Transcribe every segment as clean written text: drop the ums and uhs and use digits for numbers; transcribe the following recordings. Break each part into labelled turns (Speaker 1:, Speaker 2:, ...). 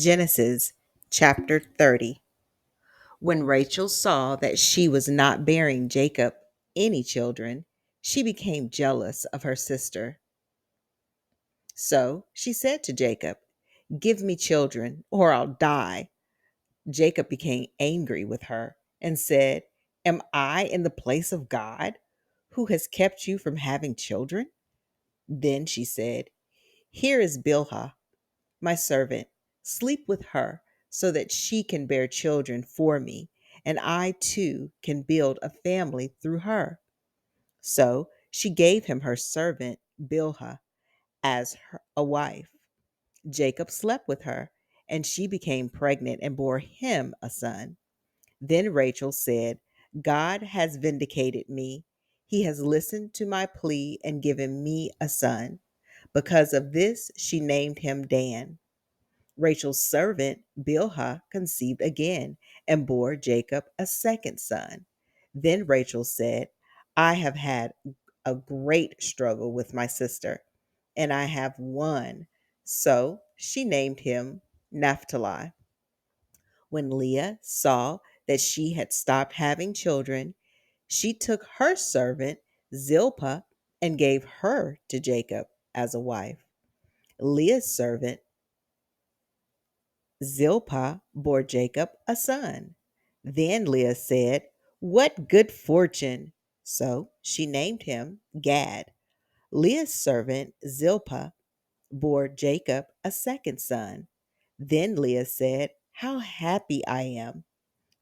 Speaker 1: Genesis chapter 30. When Rachel saw that she was not bearing Jacob any children, she became jealous of her sister. So she said to Jacob, "Give me children, or I'll die." Jacob became angry with her and said, "Am I in the place of God, who has kept you from having children?" Then she said, "Here is Bilhah, my servant. Sleep with her so that she can bear children for me, and I too can build a family through her." So she gave him her servant Bilhah as a wife. Jacob slept with her, and she became pregnant and bore him a son. Then Rachel said, "God has vindicated me. He has listened to my plea and given me a son." Because of this, she named him Dan. Rachel's servant Bilhah conceived again and bore Jacob a second son. Then Rachel said, "I have had a great struggle with my sister, and I have won." So she named him Naphtali. When Leah saw that she had stopped having children, she took her servant Zilpah and gave her to Jacob as a wife. Leah's servant Zilpah bore Jacob a son. Then Leah said, "What good fortune!" So she named him Gad. Leah's servant Zilpah bore Jacob a second son. Then Leah said, "How happy I am!"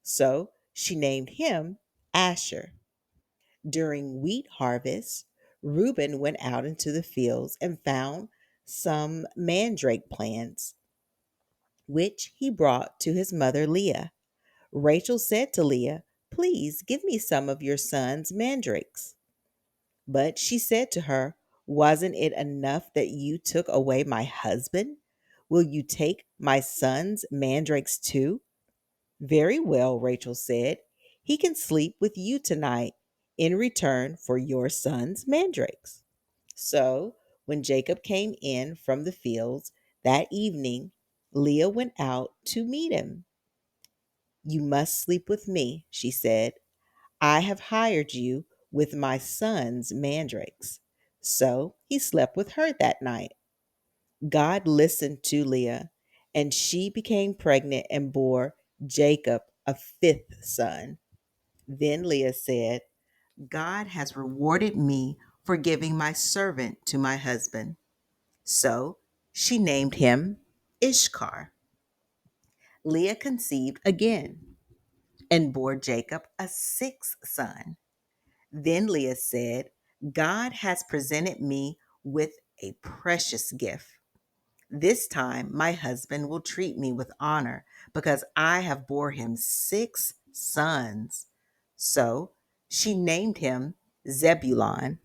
Speaker 1: So she named him Asher. During wheat harvest, Reuben went out into the fields and found some mandrake plants, which he brought to his mother Leah. Rachel said to Leah, "Please give me some of your son's mandrakes." But she said to her, "Wasn't it enough that you took away my husband? Will you take my son's mandrakes too?" "Very well," Rachel said. "He can sleep with you tonight in return for your son's mandrakes." So when Jacob came in from the fields that evening, Leah went out to meet him. "You must sleep with me," she said. "I have hired you with my son's mandrakes." So he slept with her that night. God listened to Leah, and she became pregnant and bore Jacob a fifth son. Then Leah said, "God has rewarded me for giving my servant to my husband." So she named him Ishkar. Leah conceived again and bore Jacob a sixth son. Then Leah said, "God has presented me with a precious gift. This time my husband will treat me with honor because I have bore him six sons." So she named him Zebulon.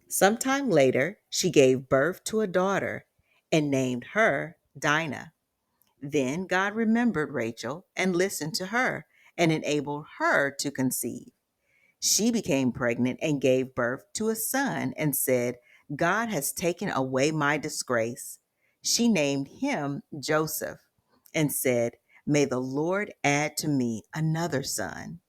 Speaker 1: Sometime later, she gave birth to a daughter and named her Dinah. Then God remembered Rachel and listened to her and enabled her to conceive. She became pregnant and gave birth to a son and said, "God has taken away my disgrace." She named him Joseph and said, "May the Lord add to me another son."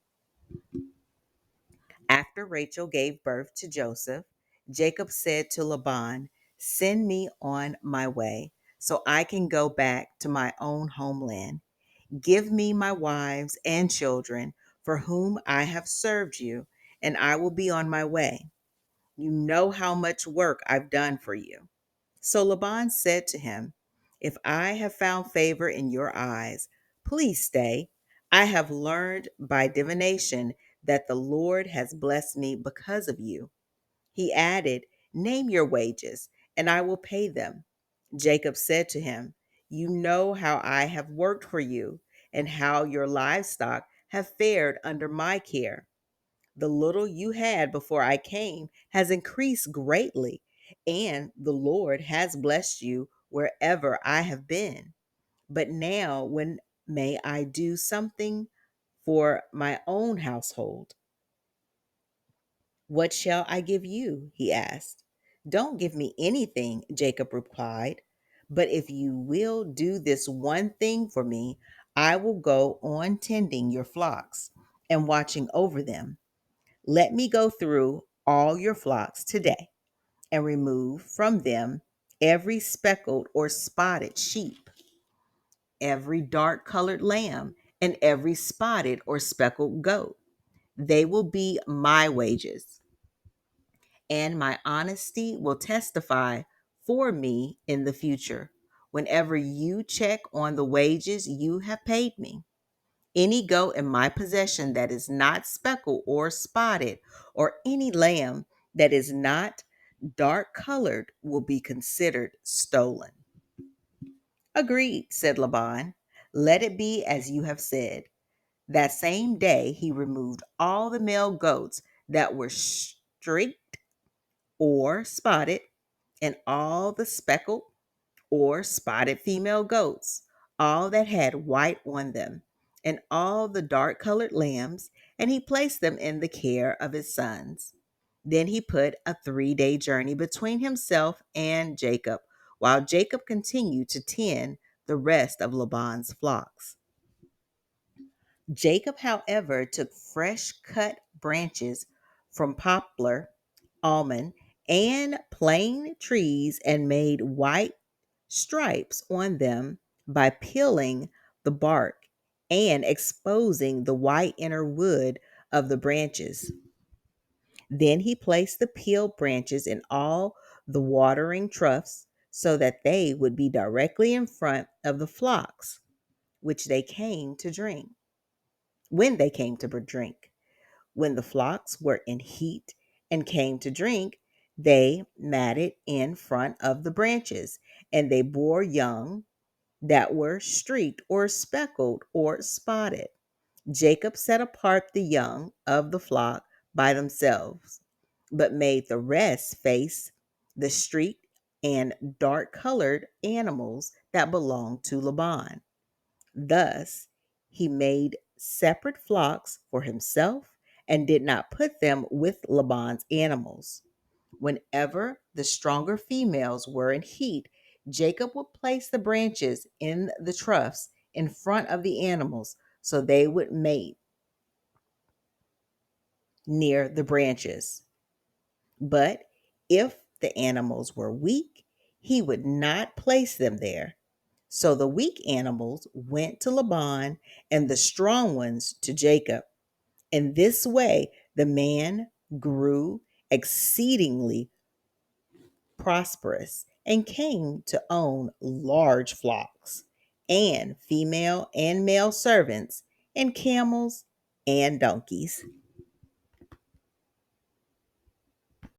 Speaker 1: After Rachel gave birth to Joseph, Jacob said to Laban, "Send me on my way so I can go back to my own homeland. Give me my wives and children for whom I have served you, and I will be on my way. You know how much work I've done for you." So Laban said to him, "If I have found favor in your eyes, please stay. I have learned by divination that the Lord has blessed me because of you." He added, "Name your wages, and I will pay them." Jacob said to him, "You know how I have worked for you, and how your livestock have fared under my care. The little you had before I came has increased greatly, and the Lord has blessed you wherever I have been. But now, when may I do something for my own household?" "What shall I give you?" he asked. "Don't give me anything," Jacob replied, But if you will do this one thing for me, I will go on tending your flocks and watching over them. Let me go through all your flocks today and remove from them every speckled or spotted sheep, every dark colored lamb, and every spotted or speckled goat. They will be my wages, and my honesty will testify for me in the future. Whenever you check on the wages you have paid me, any goat in my possession that is not speckled or spotted, or any lamb that is not dark colored, will be considered stolen. Agreed, said Laban. Let it be as you have said. That same day he removed all the male goats that were streaked or spotted, and all the speckled or spotted female goats, all that had white on them, and all the dark colored lambs, and he placed them in the care of his sons. Then he put a 3-day journey between himself and Jacob, while Jacob continued to tend the rest of Laban's flocks. Jacob, however, took fresh cut branches from poplar, almond, and plane trees and made white stripes on them by peeling the bark and exposing the white inner wood of the branches. Then he placed the peeled branches in all the watering troughs so that they would be directly in front of the flocks, which they came to drink. When they came to drink, when the flocks were in heat and came to drink, they matted in front of the branches, and they bore young that were streaked or speckled or spotted. Jacob set apart the young of the flock by themselves, but made the rest face the streaked and dark colored animals that belonged to Laban. Thus, he made separate flocks for himself and did not put them with Laban's animals. Whenever the stronger females were in heat, Jacob would place the branches in the troughs in front of the animals so they would mate near the branches. But if the animals were weak, he would not place them there. So the weak animals went to Laban and the strong ones to Jacob. In this way, the man grew exceedingly prosperous and came to own large flocks and female and male servants and camels and donkeys.